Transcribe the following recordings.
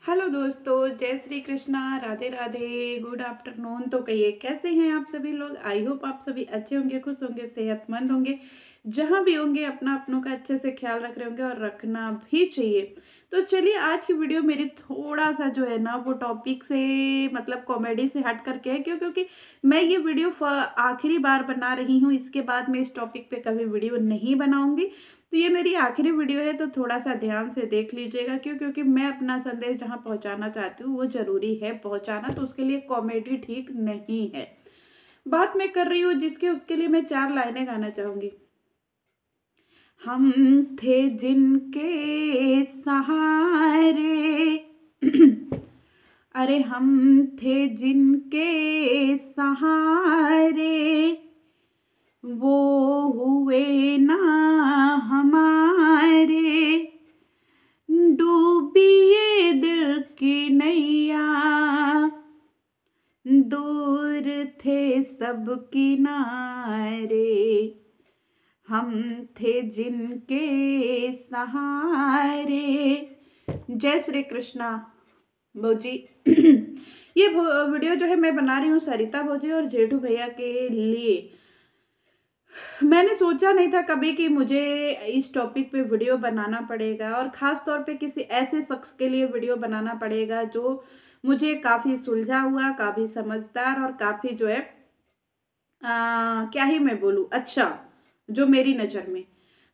Hello दोस्तों, जय Shri Krishna, Radhe Radhe, good afternoon. तो कहिए कैसे हैं आप सभी लोग। आई होप आप सभी अच्छे होंगे, खुश होंगे, सेहतमंद होंगे। जहां भी होंगे अपना अपनों का अच्छे से ख्याल रख रहे होंगे और रखना भी चाहिए। तो चलिए आज की वीडियो मेरी थोड़ा सा जो है ना वो टॉपिक से मतलब कॉमेडी से हट करके है, क्योंकि मैं ये वीडियो आखिरी बार बना रही हूँ। इसके बाद मैं इस टॉपिक पे कभी वीडियो नहीं बनाऊंगी। तो ये मेरी आखिरी वीडियो है, तो थोड़ा सा ध्यान से देख लीजिएगा। क्योंकि मैं अपना संदेश जहाँ पहुँचाना चाहती हूँ वो ज़रूरी है पहुँचाना, तो उसके लिए कॉमेडी ठीक नहीं है। बात मैं कर रही हूँ जिसके उसके लिए मैं 4 लाइनें गाना चाहूँगी। हम थे जिनके सहारे अरे हम थे जिनके सहारे, वो हुए ना हमारे। डूबी ये दिल की नैया, दूर थे सब किनारे। हम थे जिनके सहारे। जय श्री कृष्णा भौजी। ये वीडियो जो है मैं बना रही हूँ सरिता भौजी और जेठू भैया के लिए। मैंने सोचा नहीं था कभी कि मुझे इस टॉपिक पे वीडियो बनाना पड़ेगा, और ख़ास तौर पे किसी ऐसे शख्स के लिए वीडियो बनाना पड़ेगा जो मुझे काफ़ी सुलझा हुआ, काफ़ी समझदार और काफ़ी जो है क्या ही मैं बोलूँ, अच्छा जो मेरी नज़र में।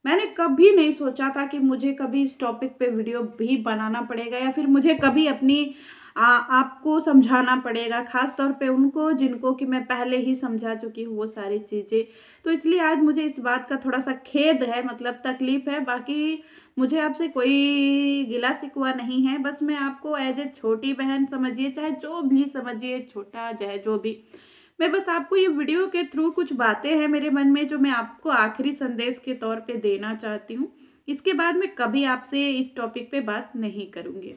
मैंने कभी नहीं सोचा था कि मुझे कभी इस टॉपिक पे वीडियो भी बनाना पड़ेगा, या फिर मुझे कभी अपनी आपको समझाना पड़ेगा, ख़ास तौर पे उनको जिनको कि मैं पहले ही समझा चुकी हूँ वो सारी चीज़ें। तो इसलिए आज मुझे इस बात का थोड़ा सा खेद है, मतलब तकलीफ़ है। बाकी मुझे आपसे कोई गिला शिकवा नहीं है, बस मैं आपको एज ए छोटी बहन समझिए, चाहे जो भी समझिए, छोटा चाहे जो भी, मैं बस आपको ये वीडियो के थ्रू कुछ बातें हैं मेरे मन में जो मैं आपको आखिरी संदेश के तौर पे देना चाहती हूँ। इसके बाद मैं कभी आपसे इस टॉपिक पे बात नहीं करूँगी।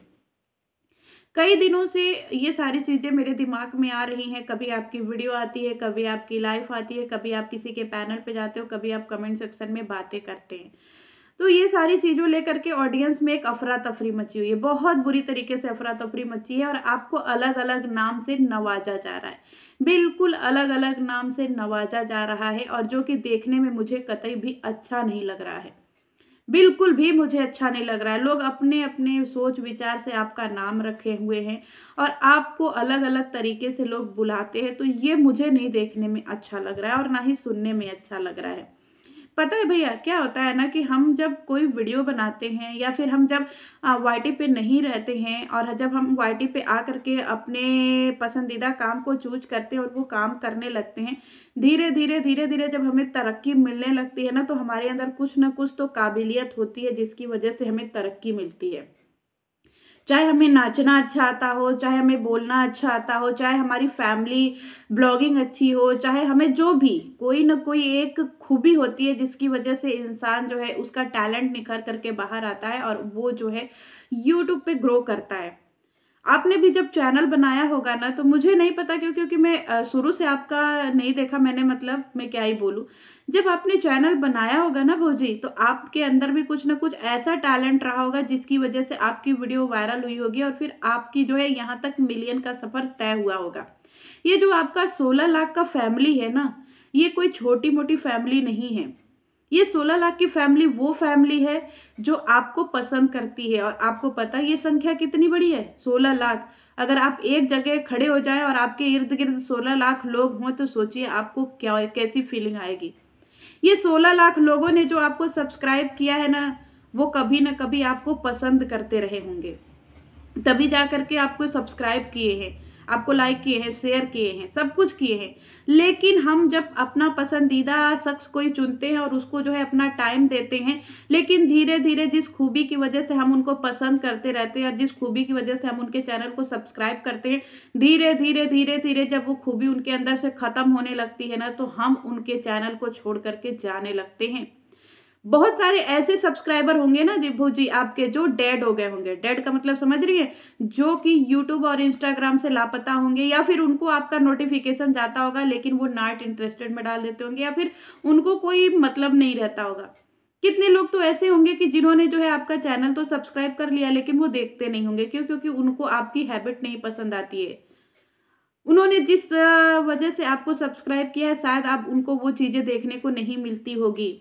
कई दिनों से ये सारी चीज़ें मेरे दिमाग में आ रही हैं। कभी आपकी वीडियो आती है, कभी आपकी लाइफ आती है, कभी आप किसी के पैनल पे जाते हो, कभी आप कमेंट सेक्शन में बातें करते हैं। तो ये सारी चीज़ों लेकर के ऑडियंस में एक अफरा तफरी मची हुई है, बहुत बुरी तरीके से अफरा तफरी मची है, और आपको अलग अलग नाम से नवाजा जा रहा है। बिल्कुल अलग अलग नाम से नवाजा जा रहा है, और जो कि देखने में मुझे कतई भी अच्छा नहीं लग रहा है। बिल्कुल भी मुझे अच्छा नहीं लग रहा है। लोग अपने अपने सोच विचार से आपका नाम रखे हुए हैं और आपको अलग अलग तरीके से लोग बुलाते हैं, तो ये मुझे नहीं देखने में अच्छा लग रहा है और ना ही सुनने में अच्छा लग रहा है। पता है भैया क्या होता है ना, कि हम जब कोई वीडियो बनाते हैं या फिर हम जब वाईटी पे नहीं रहते हैं, और जब हम वाईटी पे आ करके अपने पसंदीदा काम को चूज करते हैं और वो काम करने लगते हैं, धीरे धीरे धीरे धीरे जब हमें तरक्की मिलने लगती है ना, तो हमारे अंदर कुछ ना कुछ तो काबिलियत होती है जिसकी वजह से हमें तरक्की मिलती है। चाहे हमें नाचना अच्छा आता हो, चाहे हमें बोलना अच्छा आता हो, चाहे हमारी फैमिली ब्लॉगिंग अच्छी हो, चाहे हमें जो भी कोई ना कोई एक खूबी होती है जिसकी वजह से इंसान जो है उसका टैलेंट निखर करके बाहर आता है और वो जो है यूट्यूब पे ग्रो करता है। आपने भी जब चैनल बनाया होगा ना, तो मुझे नहीं पता क्योंकि मैं शुरू से आपका नहीं देखा मैंने, मतलब मैं क्या ही बोलूँ। जब आपने चैनल बनाया होगा ना भौजी, तो आपके अंदर भी कुछ ना कुछ ऐसा टैलेंट रहा होगा जिसकी वजह से आपकी वीडियो वायरल हुई होगी और फिर आपकी जो है यहाँ तक मिलियन का सफ़र तय हुआ होगा। ये जो आपका 16 लाख का फैमिली है ना, ये कोई छोटी मोटी फैमिली नहीं है। ये 16 लाख की फैमिली वो फैमिली है जो आपको पसंद करती है, और आपको पता है ये संख्या कितनी बड़ी है, 16 लाख। अगर आप एक जगह खड़े हो जाएं और आपके इर्द गिर्द 16 लाख लोग हों, तो सोचिए आपको क्या कैसी फीलिंग आएगी। ये 16 लाख लोगों ने जो आपको सब्सक्राइब किया है ना, वो कभी ना कभी आपको पसंद करते रहे होंगे, तभी जा करके आपको सब्सक्राइब किए हैं, आपको लाइक किए हैं, शेयर किए हैं, सब कुछ किए हैं। लेकिन हम जब अपना पसंदीदा शख्स कोई चुनते हैं और उसको जो है अपना टाइम देते हैं, लेकिन धीरे धीरे जिस खूबी की वजह से हम उनको पसंद करते रहते हैं और जिस खूबी की वजह से हम उनके चैनल को सब्सक्राइब करते हैं, धीरे धीरे धीरे धीरे जब वो खूबी उनके अंदर से ख़त्म होने लगती है ना, तो हम उनके चैनल को छोड़ करके जाने लगते हैं। बहुत सारे ऐसे सब्सक्राइबर होंगे ना जिभू जी आपके, जो डेड हो गए होंगे। डेड का मतलब समझ रही है, जो कि यूट्यूब और इंस्टाग्राम से लापता होंगे, या फिर उनको आपका नोटिफिकेशन जाता होगा लेकिन वो नॉट इंटरेस्टेड में डाल देते होंगे, या फिर उनको कोई मतलब नहीं रहता होगा। कितने लोग तो ऐसे होंगे कि जिन्होंने जो है आपका चैनल तो सब्सक्राइब कर लिया लेकिन वो देखते नहीं होंगे। क्यों? क्योंकि उनको आपकी हैबिट नहीं पसंद आती है। उन्होंने जिस वजह से आपको सब्सक्राइब किया है शायद आप उनको वो चीज़ें देखने को नहीं मिलती होगी।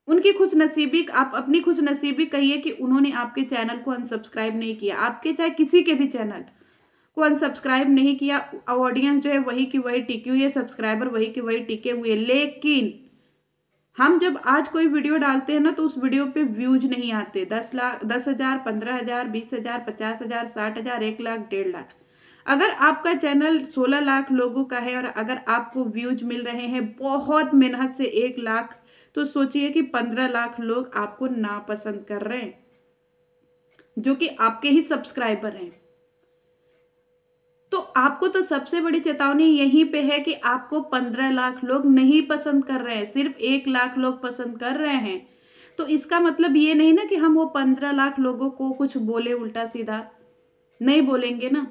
उनकी खुशनसीबी आप अपनी खुशनसीबी कहिए कि उन्होंने आपके चैनल को अनसब्सक्राइब नहीं किया। आपके चाहे किसी के भी चैनल को अनसब्सक्राइब नहीं किया, ऑडियंस जो है वही की वही टिकी हुई है, सब्सक्राइबर वही के वही टिके हुए हैं। लेकिन हम जब आज कोई वीडियो डालते हैं ना तो उस वीडियो पे व्यूज नहीं आते। 10 लाख, 10,000, 15,000, 20,000, 50,000, 60,000, 1 लाख, 1.5 लाख। अगर आपका चैनल 16 लाख लोगों का है और अगर आपको व्यूज मिल रहे हैं बहुत मेहनत से 1 लाख, तो सोचिए कि 15 लाख लोग आपको नापसंद कर रहे हैं, जो कि आपके ही सब्सक्राइबर हैं। तो आपको तो सबसे बड़ी चेतावनी यहीं पे है कि आपको 15 लाख लोग नहीं पसंद कर रहे हैं, सिर्फ 1 लाख लोग पसंद कर रहे हैं। तो इसका मतलब ये नहीं ना कि हम वो 15 लाख लोगों को कुछ बोले उल्टा सीधा, नहीं बोलेंगे ना।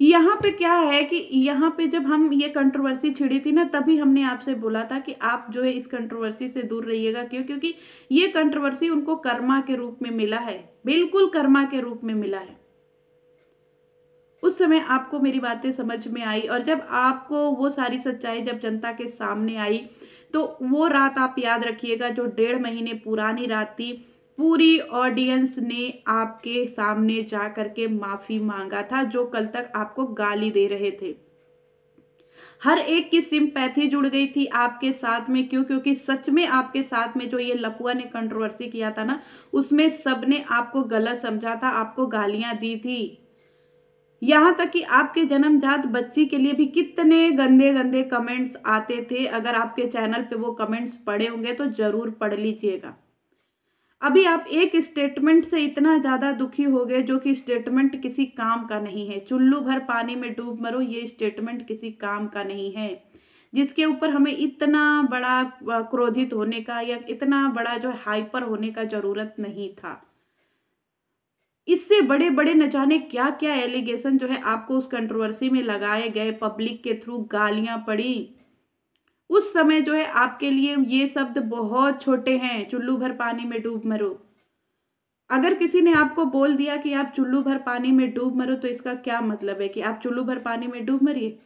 यहाँ पे क्या है कि यहाँ पे जब हम ये कंट्रोवर्सी छिड़ी थी ना तभी हमने आपसे बोला था कि आप जो है इस कंट्रोवर्सी से दूर रहिएगा। क्यों? क्योंकि ये कंट्रोवर्सी उनको कर्मा के रूप में मिला है, बिल्कुल कर्मा के रूप में मिला है। उस समय आपको मेरी बातें समझ में आई और जब आपको वो सारी सच्चाई जब जनता के सामने आई तो वो रात आप याद रखिएगा जो 1.5 महीने पुरानी रात थी। पूरी ऑडियंस ने आपके सामने जा करके माफी मांगा था, जो कल तक आपको गाली दे रहे थे। हर एक की सिंपैथी जुड़ गई थी आपके साथ में। क्यों? क्योंकि सच में आपके साथ में जो ये लपुआ ने कंट्रोवर्सी किया था ना, उसमें सबने आपको गलत समझा था, आपको गालियां दी थी। यहाँ तक कि आपके जन्मजात बच्ची के लिए भी कितने गंदे गंदे कमेंट्स आते थे। अगर आपके चैनल पे वो कमेंट्स पढ़े होंगे तो जरूर पढ़ लीजिएगा। अभी आप एक स्टेटमेंट से इतना ज्यादा दुखी हो गए, जो कि स्टेटमेंट किसी काम का नहीं है। चुल्लू भर पानी में डूब मरो, ये स्टेटमेंट किसी काम का नहीं है, जिसके ऊपर हमें इतना बड़ा क्रोधित होने का या इतना बड़ा जो हाइपर होने का जरूरत नहीं था। इससे बड़े बड़े न जाने क्या क्या एलिगेशन जो है आपको उस कंट्रोवर्सी में लगाए गए, पब्लिक के थ्रू गालियां पड़ी। उस समय जो है आपके लिए ये शब्द बहुत छोटे हैं, चुल्लू भर पानी में डूब मरो। अगर किसी ने आपको बोल दिया कि आप चुल्लू भर पानी में डूब मरो, तो इसका क्या मतलब है कि आप चुल्लू भर पानी में डूब मरिए?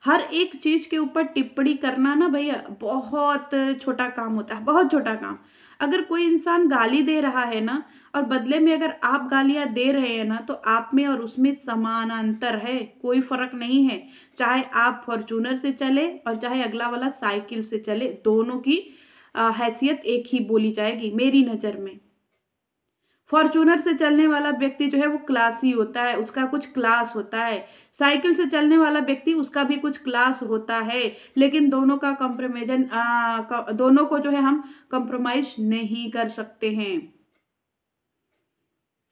हर एक चीज के ऊपर टिप्पणी करना ना भैया बहुत छोटा काम होता है, बहुत छोटा काम। अगर कोई इंसान गाली दे रहा है ना और बदले में अगर आप गालियां दे रहे हैं ना, तो आप में और उसमें समानांतर है, कोई फर्क नहीं है। चाहे आप फॉर्च्यूनर से चले और चाहे अगला वाला साइकिल से चले, दोनों की हैसियत एक ही बोली जाएगी मेरी नजर में। फॉर्च्यूनर से चलने वाला व्यक्ति जो है वो क्लासी होता है, उसका कुछ क्लास होता है। साइकिल से चलने वाला व्यक्ति, उसका भी कुछ क्लास होता है। लेकिन दोनों का दोनों को जो है हम कंप्रोमाइज नहीं कर सकते हैं।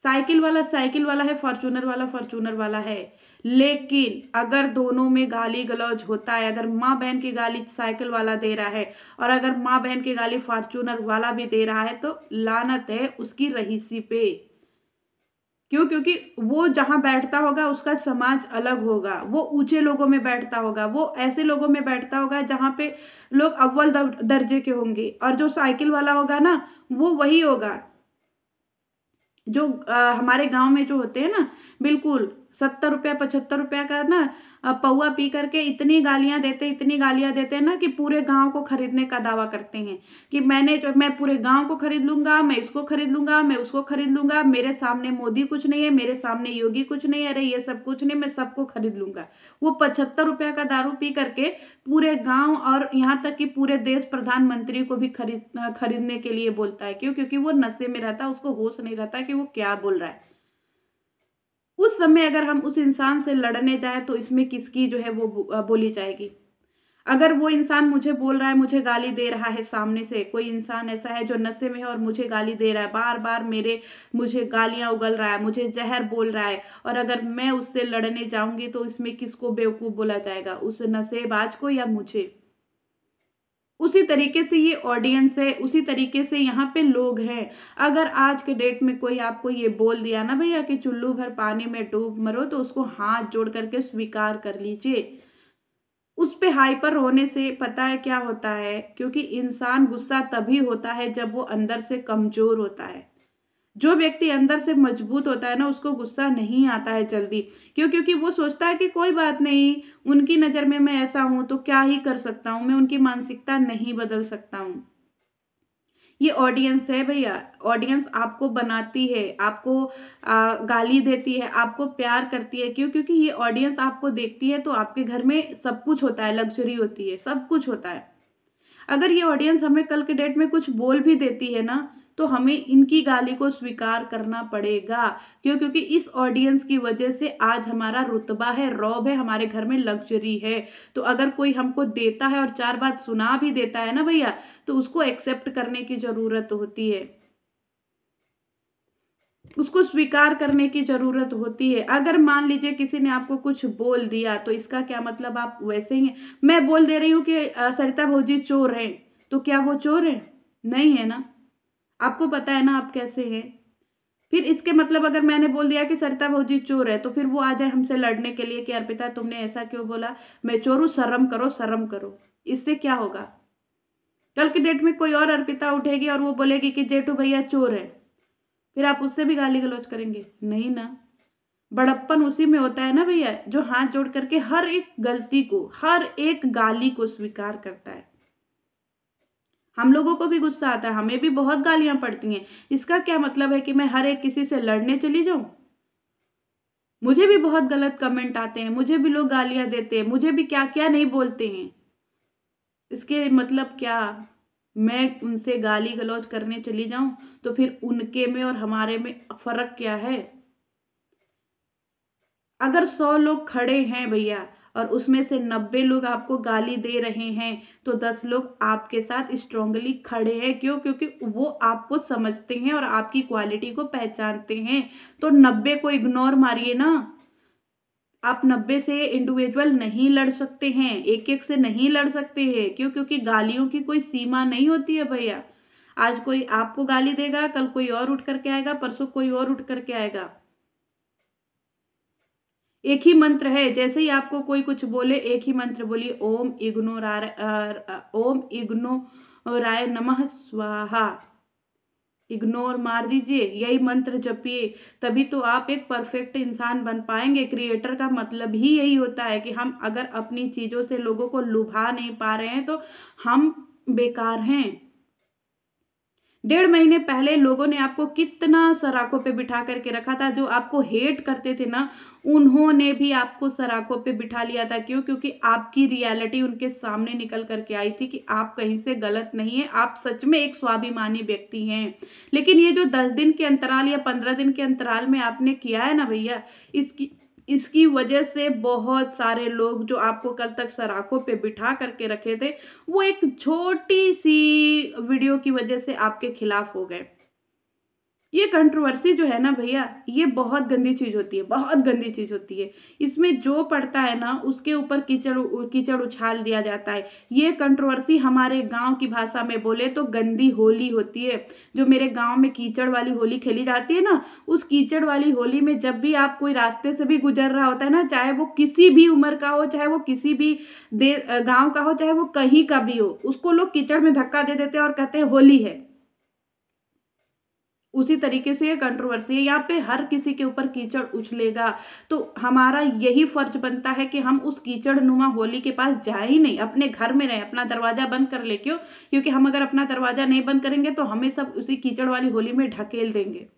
साइकिल वाला है, फॉर्च्यूनर वाला है। लेकिन अगर दोनों में गाली गलौज होता है, अगर माँ बहन की गाली साइकिल वाला दे रहा है और अगर माँ बहन की गाली फॉर्च्यूनर वाला भी दे रहा है, तो लानत है उसकी रहीसी पे। क्यों? क्योंकि वो जहां बैठता होगा उसका समाज अलग होगा, वो ऊंचे लोगों में बैठता होगा, वो ऐसे लोगों में बैठता होगा जहां पे लोग अव्वल दर्जे के होंगे। और जो साइकिल वाला होगा ना, वो वही होगा जो हमारे गांव में जो होते हैं ना, बिल्कुल 70 रुपया 75 रुपया का ना पौआ पी करके इतनी गालियां देते हैं ना कि पूरे गांव को खरीदने का दावा करते हैं कि मैं पूरे गांव को खरीद लूंगा, मैं इसको खरीद लूंगा, मैं उसको खरीद लूंगा, मेरे सामने मोदी कुछ नहीं है, मेरे सामने योगी कुछ नहीं है, अरे ये सब कुछ नहीं, मैं सबको खरीद लूंगा। वो 75 रुपया का दारू पी करके पूरे गांव और यहाँ तक कि पूरे देश प्रधानमंत्री को भी खरीदने के लिए बोलता है। क्यों? क्योंकि वो नशे में रहता है, उसको होश नहीं रहता कि वो क्या बोल रहा है। उस समय अगर हम उस इंसान से लड़ने जाए तो इसमें किसकी जो है वो बोली जाएगी? अगर वो इंसान मुझे बोल रहा है, मुझे गाली दे रहा है, सामने से कोई इंसान ऐसा है जो नशे में है और मुझे गाली दे रहा है, बार बार मुझे गालियां उगल रहा है, मुझे जहर बोल रहा है, और अगर मैं उससे लड़ने जाऊंगी तो इसमें किसको बेवकूफ बोला जाएगा? उस नशेबाज को या मुझे? उसी तरीके से ये ऑडियंस है, उसी तरीके से यहाँ पे लोग हैं। अगर आज के डेट में कोई आपको ये बोल दिया ना भैया कि चुल्लू भर पानी में डूब मरो, तो उसको हाथ जोड़ करके स्वीकार कर लीजिए। उस पे हाइपर होने से पता है क्या होता है, क्योंकि इंसान गुस्सा तभी होता है जब वो अंदर से कमजोर होता है। जो व्यक्ति अंदर से मजबूत होता है ना, उसको गुस्सा नहीं आता है जल्दी। क्यों? क्योंकि वो सोचता है कि कोई बात नहीं, उनकी नज़र में मैं ऐसा हूं तो क्या ही कर सकता हूं, मैं उनकी मानसिकता नहीं बदल सकता हूं। ये ऑडियंस है भैया। ऑडियंस आपको बनाती है, आपको गाली देती है, आपको प्यार करती है। क्यों? क्योंकि ये ऑडियंस आपको देखती है तो आपके घर में सब कुछ होता है, लग्जरी होती है, सब कुछ होता है। अगर ये ऑडियंस हमें कल के डेट में कुछ बोल भी देती है ना, तो हमें इनकी गाली को स्वीकार करना पड़ेगा। क्यों? क्योंकि इस ऑडियंस की वजह से आज हमारा रुतबा है, रौब है, हमारे घर में लग्जरी है। तो अगर कोई हमको देता है और चार बात सुना भी देता है ना भैया, तो उसको एक्सेप्ट करने की जरूरत होती है, उसको स्वीकार करने की जरूरत होती है। अगर मान लीजिए किसी ने आपको कुछ बोल दिया, तो इसका क्या मतलब आप वैसे ही हैं। मैं बोल दे रही हूँ कि सरिता भौजी चोर हैं, तो क्या वो चोर है? नहीं है ना। आपको पता है ना आप कैसे हैं। फिर इसके मतलब अगर मैंने बोल दिया कि सरिता भौजी चोर है, तो फिर वो आ जाए हमसे लड़ने के लिए कि अर्पिता तुमने ऐसा क्यों बोला, मैं चोर हूँ, शर्म करो, शर्म करो। इससे क्या होगा? कल की डेट में कोई और अर्पिता उठेगी और वो बोलेगी कि जेठू भैया चोर है, फिर आप उससे भी गाली गलौज करेंगे? नहीं ना। बड़प्पन उसी में होता है ना भैया, जो हाथ जोड़ करके हर एक गलती को, हर एक गाली को स्वीकार करता है। हम लोगों को भी गुस्सा आता है, हमें भी बहुत गालियां पड़ती हैं। इसका क्या मतलब है कि मैं हर एक किसी से लड़ने चली जाऊं? मुझे भी बहुत गलत कमेंट आते हैं, मुझे भी लोग गालियां देते हैं, मुझे भी क्या क्या नहीं बोलते हैं। इसके मतलब क्या? मैं उनसे गाली गलौज करने चली जाऊं तो फिर उनके में और हमारे में फर्क क्या है? अगर 100 लोग खड़े हैं भैया और उसमें से 90 लोग आपको गाली दे रहे हैं, तो 10 लोग आपके साथ स्ट्रांगली खड़े हैं। क्यों? क्योंकि वो आपको समझते हैं और आपकी क्वालिटी को पहचानते हैं। तो 90 को इग्नोर मारिए ना। आप 90 से इंडिविजुअल नहीं लड़ सकते हैं, एक एक से नहीं लड़ सकते हैं। क्यों? क्योंकि गालियों की कोई सीमा नहीं होती है भैया। आज कोई आपको गाली देगा, कल कोई और उठ करके आएगा, परसों कोई और उठ करके आएगा। एक ही मंत्र है, जैसे ही आपको कोई कुछ बोले एक ही मंत्र बोलिए, ओम इग्नोराय नमः स्वाहा। इग्नोर मार दीजिए, यही मंत्र जपिए, तभी तो आप एक परफेक्ट इंसान बन पाएंगे। क्रिएटर का मतलब ही यही होता है कि हम अगर अपनी चीजों से लोगों को लुभा नहीं पा रहे हैं तो हम बेकार हैं। 1.5 महीने पहले लोगों ने आपको कितना सराखों पे बिठा करके रखा था। जो आपको हेट करते थे ना, उन्होंने भी आपको सराखों पे बिठा लिया था। क्यों? क्योंकि आपकी रियलिटी उनके सामने निकल करके आई थी कि आप कहीं से गलत नहीं है, आप सच में एक स्वाभिमानी व्यक्ति हैं। लेकिन ये जो 10 दिन के अंतराल या 15 दिन के अंतराल में आपने किया है ना भैया, इसकी इसकी वजह से बहुत सारे लोग जो आपको कल तक सराखों पे बिठा करके रखे थे, वो एक छोटी सी वीडियो की वजह से आपके खिलाफ हो गए। ये कंट्रोवर्सी जो है ना भैया, ये बहुत गंदी चीज होती है, बहुत गंदी चीज होती है। इसमें जो पड़ता है ना, उसके ऊपर कीचड़ कीचड़ उछाल दिया जाता है। ये कंट्रोवर्सी हमारे गांव की भाषा में बोले तो गंदी होली होती है। जो मेरे गांव में कीचड़ वाली होली खेली जाती है ना, उस कीचड़ वाली होली में जब भी आप कोई रास्ते से भी गुजर रहा होता है ना, चाहे वो किसी भी उम्र का हो, चाहे वो किसी भी गाँव का हो, चाहे वो कहीं का भी हो, उसको लोग कीचड़ में धक्का दे देते हैं और कहते हैं होली है। उसी तरीके से ये कंट्रोवर्सी है, यहाँ पे हर किसी के ऊपर कीचड़ उछलेगा। तो हमारा यही फर्ज बनता है कि हम उस कीचड़ नुमा होली के पास जाए ही नहीं, अपने घर में रहे, अपना दरवाजा बंद कर ले। क्यों? क्योंकि हम अगर अपना दरवाजा नहीं बंद करेंगे तो हमें सब उसी कीचड़ वाली होली में ढकेल देंगे।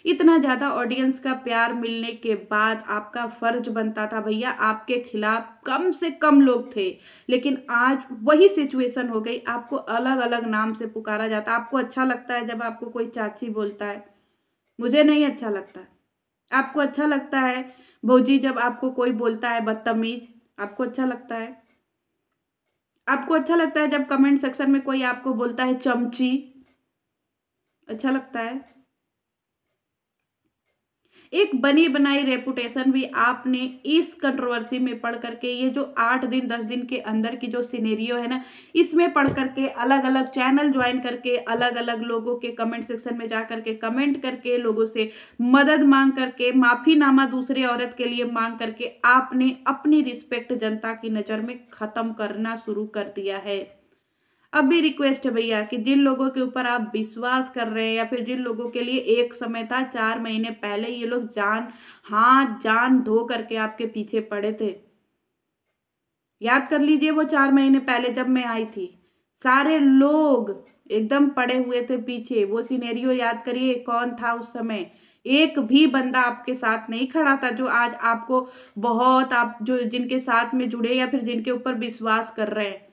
इतना ज्यादा ऑडियंस का प्यार मिलने के बाद आपका फर्ज बनता था भैया, आपके खिलाफ कम से कम लोग थे। लेकिन आज वही सिचुएशन हो गई, आपको अलग अलग नाम से पुकारा जाता। आपको अच्छा लगता है जब आपको कोई चाची बोलता है? मुझे नहीं अच्छा लगता। आपको अच्छा लगता है भौजी जब आपको कोई बोलता है बदतमीज? आपको अच्छा लगता है? आपको अच्छा लगता है जब कमेंट सेक्शन में कोई आपको बोलता है चमची? अच्छा लगता है? एक बनी बनाई रेपुटेशन भी आपने इस कंट्रोवर्सी में पढ़ करके, ये जो 8 दिन 10 दिन के अंदर की जो सिनेरियो है ना, इसमें पढ़ करके, अलग अलग चैनल ज्वाइन करके, अलग अलग लोगों के कमेंट सेक्शन में जा करके कमेंट करके, लोगों से मदद मांग करके, माफीनामा दूसरी औरत के लिए मांग करके आपने अपनी रिस्पेक्ट जनता की नज़र में ख़त्म करना शुरू कर दिया है। अब भी रिक्वेस्ट है भैया कि जिन लोगों के ऊपर आप विश्वास कर रहे हैं, या फिर जिन लोगों के लिए एक समय था 4 महीने पहले ये लोग जान धो करके आपके पीछे पड़े थे, याद कर लीजिए वो 4 महीने पहले जब मैं आई थी, सारे लोग एकदम पड़े हुए थे पीछे। वो सिनेरियो याद करिए, कौन था उस समय? एक भी बंदा आपके साथ नहीं खड़ा था। जो आज आपको बहुत, आप जो जिनके साथ में जुड़े या फिर जिनके ऊपर विश्वास कर रहे हैं,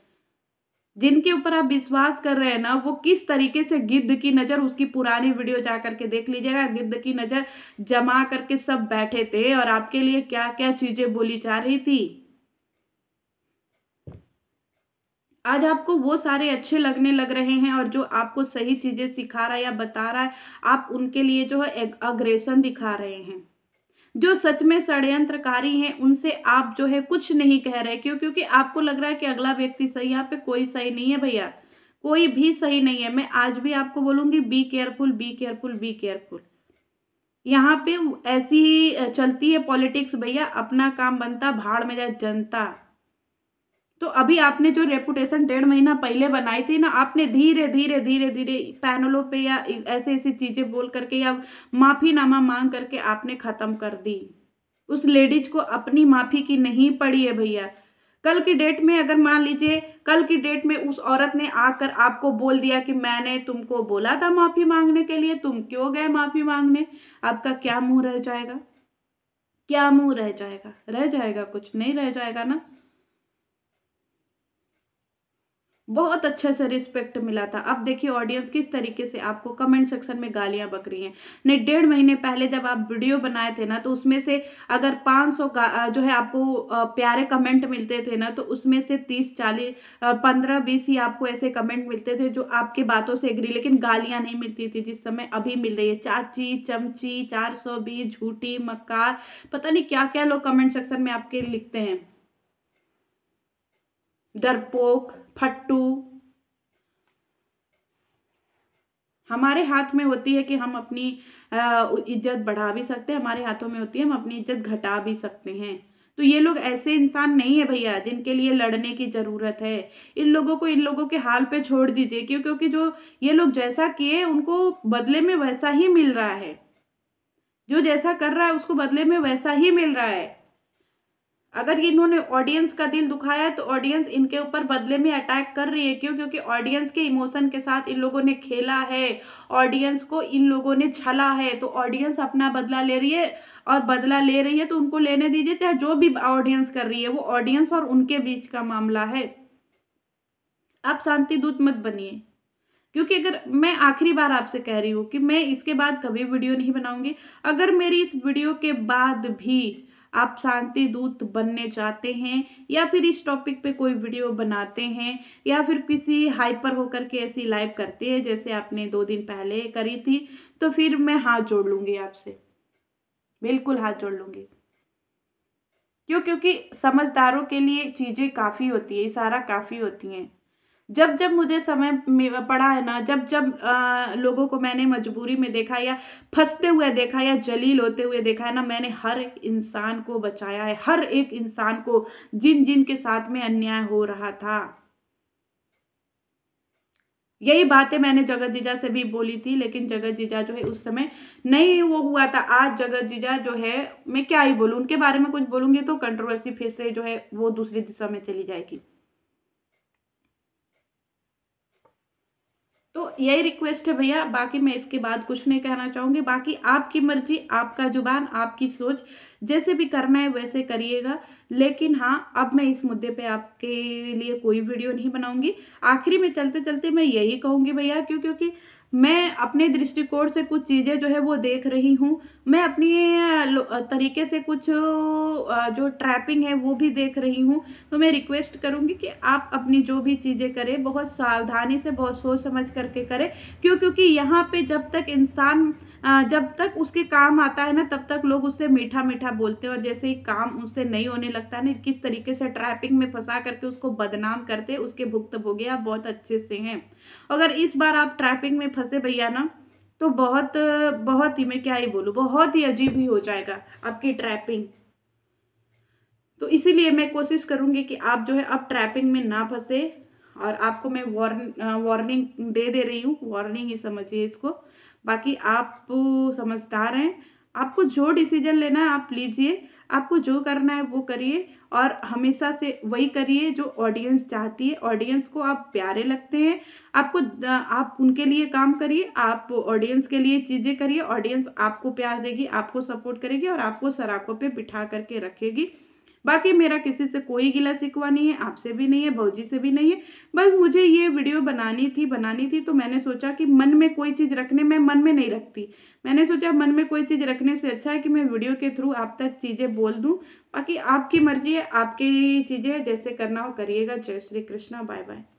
जिनके ऊपर आप विश्वास कर रहे हैं ना, वो किस तरीके से गिद्ध की नज़र, उसकी पुरानी वीडियो जा करके देख लीजिएगा, गिद्ध की नज़र जमा करके सब बैठे थे और आपके लिए क्या क्या चीजें बोली जा रही थी। आज आपको वो सारे अच्छे लगने लग रहे हैं, और जो आपको सही चीजें सिखा रहा है या बता रहा है, आप उनके लिए जो है एक अग्रेसन दिखा रहे हैं। जो सच में षड्यंत्रकारी हैं उनसे आप जो है कुछ नहीं कह रहे। क्यों? क्योंकि आपको लग रहा है कि अगला व्यक्ति सही। यहाँ पे कोई सही नहीं है भैया, कोई भी सही नहीं है। मैं आज भी आपको बोलूंगी, be careful, be careful, be careful. यहाँ पे ऐसी ही चलती है पॉलिटिक्स भैया। अपना काम बनता, भाड़ में जाए जनता। तो अभी आपने जो रेपुटेशन 1.5 महीना पहले बनाई थी ना, आपने धीरे धीरे धीरे धीरे पैनलों पे या ऐसे ऐसी चीजें बोल करके या माफीनामा मांग करके आपने खत्म कर दी। उस लेडीज को अपनी माफी की नहीं पड़ी है भैया। कल की डेट में अगर मान लीजिए, कल की डेट में उस औरत ने आकर आपको बोल दिया कि मैंने तुमको बोला था माफी मांगने के लिए, तुम क्यों गए माफी मांगने, आपका क्या मुंह रह जाएगा? क्या मुंह रह जाएगा? रह जाएगा? कुछ नहीं रह जाएगा ना। बहुत अच्छे से रिस्पेक्ट मिला था। अब देखिए ऑडियंस किस तरीके से आपको कमेंट सेक्शन में गालियां बक रही हैं। नहीं, 1.5 महीने पहले जब आप वीडियो बनाए थे ना, तो उसमें से अगर 500 जो है आपको प्यारे कमेंट मिलते थे ना, तो उसमें से 30-40 15-20 ही आपको ऐसे कमेंट मिलते थे जो आपकी बातों से एग्री, लेकिन गालियां नहीं मिलती थी जिस समय अभी मिल रही है। चाची, चमची, 420, झूठी, मक्कार, पता नहीं क्या क्या लोग कमेंट सेक्शन में आपके लिखते हैं, डरपोक, फट्टू। हमारे हाथ में होती है कि हम अपनी इज्जत बढ़ा भी सकते हैं, हमारे हाथों में होती है हम अपनी इज्जत घटा भी सकते हैं। तो ये लोग ऐसे इंसान नहीं है भैया जिनके लिए लड़ने की जरूरत है। इन लोगों को, इन लोगों के हाल पे छोड़ दीजिए। क्यों? क्योंकि जो ये लोग जैसा किए उनको बदले में वैसा ही मिल रहा है। जो जैसा कर रहा है उसको बदले में वैसा ही मिल रहा है। अगर इन्होंने ऑडियंस का दिल दुखाया है तो ऑडियंस इनके ऊपर बदले में अटैक कर रही है। क्यों? क्योंकि ऑडियंस के इमोशन के साथ इन लोगों ने खेला है, ऑडियंस को इन लोगों ने छला है, तो ऑडियंस अपना बदला ले रही है। और बदला ले रही है तो उनको लेने दीजिए, चाहे जो भी ऑडियंस कर रही है, वो ऑडियंस और उनके बीच का मामला है। आप शांति दूत मत बनिए। क्योंकि अगर मैं आखिरी बार आपसे कह रही हूँ कि मैं इसके बाद कभी वीडियो नहीं बनाऊंगी। अगर मेरी इस वीडियो के बाद भी आप शांति दूत बनने चाहते हैं, या फिर इस टॉपिक पे कोई वीडियो बनाते हैं, या फिर किसी हाइपर होकर के ऐसी लाइव करते हैं जैसे आपने 2 दिन पहले करी थी, तो फिर मैं हाथ जोड़ लूंगी आपसे, बिल्कुल हाथ जोड़ लूंगी। क्यों? क्योंकि समझदारों के लिए चीजें काफी होती है, इशारा काफी होती हैं। जब जब मुझे समय पड़ा है ना, जब जब लोगों को मैंने मजबूरी में देखा, या फंसते हुए देखा, या जलील होते हुए देखा है ना, मैंने हर एक इंसान को बचाया है, हर एक इंसान को, जिन जिन के साथ में अन्याय हो रहा था। यही बातें मैंने जगत जीजा से भी बोली थी, लेकिन जगत जीजा जो है उस समय नहीं वो हुआ था। आज जगत जीजा जो है, मैं क्या ही बोलूं, उनके बारे में कुछ बोलूंगी तो कंट्रोवर्सी फिर से जो है वो दूसरी दिशा में चली जाएगी। तो यही रिक्वेस्ट है भैया, बाकी मैं इसके बाद कुछ नहीं कहना चाहूंगी। बाकी आपकी मर्जी, आपका जुबान, आपकी सोच, जैसे भी करना है वैसे करिएगा। लेकिन हाँ, अब मैं इस मुद्दे पे आपके लिए कोई वीडियो नहीं बनाऊंगी। आखिरी में चलते चलते मैं यही कहूंगी भैया, क्योंकि मैं अपने दृष्टिकोण से कुछ चीज़ें जो है वो देख रही हूँ। मैं अपनी तरीके से कुछ जो ट्रैपिंग है वो भी देख रही हूँ। तो मैं रिक्वेस्ट करूँगी कि आप अपनी जो भी चीज़ें करें बहुत सावधानी से, बहुत सोच समझ करके करें। क्योंकि यहाँ पे जब तक इंसान जब तक उसके काम आता है ना, तब तक लोग उससे मीठा मीठा बोलते हैं, और जैसे ही काम उससे नहीं होने लगता है ना, किस तरीके से ट्रैपिंग में फंसा करके उसको बदनाम करते हैं, उसके भुक्तभोगी आप बहुत अच्छे से हैं। अगर इस बार आप ट्रैपिंग में फंसे भैया ना, तो बहुत बहुत ही, मैं क्या ही बोलूँ, बहुत ही अजीब ही हो जाएगा आपकी ट्रैपिंग। तो इसीलिए मैं कोशिश करूंगी कि आप जो है अब ट्रैपिंग में ना फंसे। और आपको मैं वार्निंग दे रही हूँ, वार्निंग ही समझिए इसको। बाकी आप समझदार हैं, आपको जो डिसीजन लेना है आप लीजिए, आपको जो करना है वो करिए, और हमेशा से वही करिए जो ऑडियंस चाहती है। ऑडियंस को आप प्यारे लगते हैं, आपको आप उनके लिए काम करिए, आप ऑडियंस के लिए चीज़ें करिए, ऑडियंस आपको प्यार देगी, आपको सपोर्ट करेगी और आपको सराखों पे बिठा करके रखेगी। बाकी मेरा किसी से कोई गिला शिकवा नहीं है, आपसे भी नहीं है, भौजी से भी नहीं है। बस मुझे ये वीडियो बनानी थी तो मैंने सोचा कि मन में कोई चीज़ रखने, मैं मन में नहीं रखती। मैंने सोचा मन में कोई चीज़ रखने से अच्छा है कि मैं वीडियो के थ्रू आप तक चीज़ें बोल दूं। बाकी आपकी मर्जी है, आपकी चीज़ें जैसे करना हो करिएगा। जय श्री कृष्णा, बाय बाय।